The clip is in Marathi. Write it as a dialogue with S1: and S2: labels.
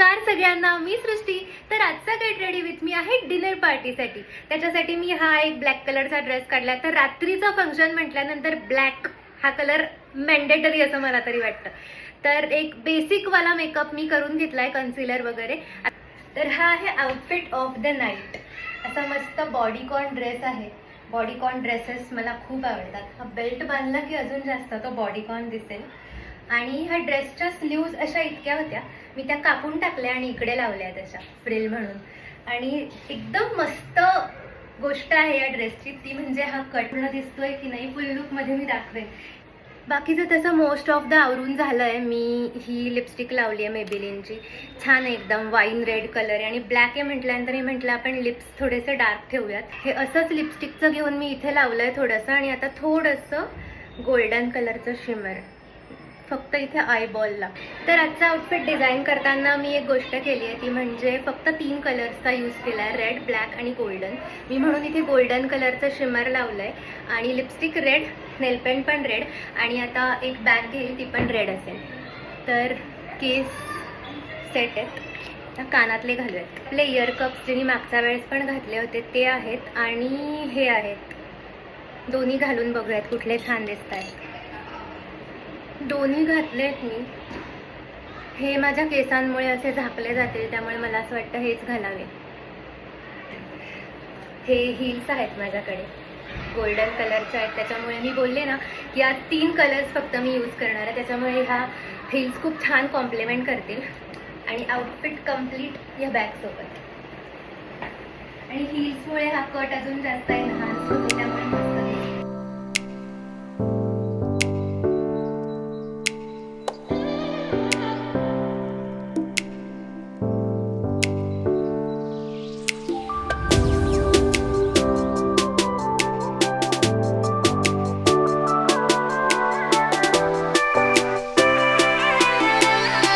S1: नमस्कार सगळ्यांना, मी सृष्टी. तर आजचा गेट रेडी विथ मी आहे डिनर पार्टीसाठी. त्याच्यासाठी मी हा एक ब्लॅक कलरचा ड्रेस काढला. तर रात्रीचं फंक्शन म्हटल्यानंतर ब्लॅक हा कलर मॅन्डेटरी असं मला तरी वाटतं. तर एक बेसिकवाला मेकअप मी करून घेतलाय, कन्सिलर वगैरे. तर हा आहे आउटफिट ऑफ द नाईट. असा मस्त बॉडीकॉन ड्रेस आहे. बॉडीकॉन ड्रेसेस मला खूप आवडतात. हा बेल्ट बांधला की अजून जास्त तो बॉडीकॉन दिसेल. आणि ह्या ड्रेसच्या स्लीव्ज अशा इतक्या होत्या, मी त्या कापून टाकल्या आणि इकडे लावल्या त्याच्या फ्रिल म्हणून. आणि एकदम मस्त गोष्ट आहे या ड्रेसची, ती म्हणजे हा कट दिसतोय की नाही फुल लुकमध्ये मी दाखवेन. बाकीचं तसं मोस्ट ऑफ द आवरून झालं आहे. मी ही लिपस्टिक लावली आहे मेबेलिनची, छान आहे एकदम वाईन रेड कलर आहे. आणि ब्लॅक आहे म्हटल्यानंतर मी म्हटलं आपण लिप्स थोडेसे डार्क ठेवूयात. हे असंच लिपस्टिकचं घेऊन मी इथे लावलं आहे थोडंसं. आणि आता थोडंसं गोल्डन कलरचं शिमर फक्त इथे आयबॉलला. तर आजचा आउटफिट डिझाईन करताना मी एक गोष्ट केली आहे, ती म्हणजे फक्त 3 कलर्सचा यूज केला आहे, रेड, ब्लॅक आणि गोल्डन. मी म्हणून इथे गोल्डन कलरचं शिमर लावलं आहे. आणि लिपस्टिक रेड, नेलपेंट पण रेड. आणि आता एक बॅग घेईल, ती पण रेड असेल. तर केस सेट आहेत. कानातले घालूयात. आपले इयर कप्स जे मी मागच्या वेळेस पण घातले होते ते आहेत. आणि हे आहेत, दोन्ही घालून बघूयात कुठले छान दिसत आहेत. दोन्ही घातलेत मी. हे माझ्या केसांमुळे असे झाकले जातील, त्यामुळे मला असं वाटतं हेच घालावे. हे हिल्स आहेत माझ्याकडे, गोल्डन कलरचे आहेत. त्याच्यामुळे मी बोलले ना की आज 3 कलर्स फक्त मी यूज करणार आहे. त्याच्यामुळे ह्या हिल्स खूप छान कॉम्प्लिमेंट करतील. आणि आउटफिट कम्प्लीट या बॅगसोबत. आणि हिल्समुळे हा कट अजून जास्त एनहान्स होतो, त्यामुळे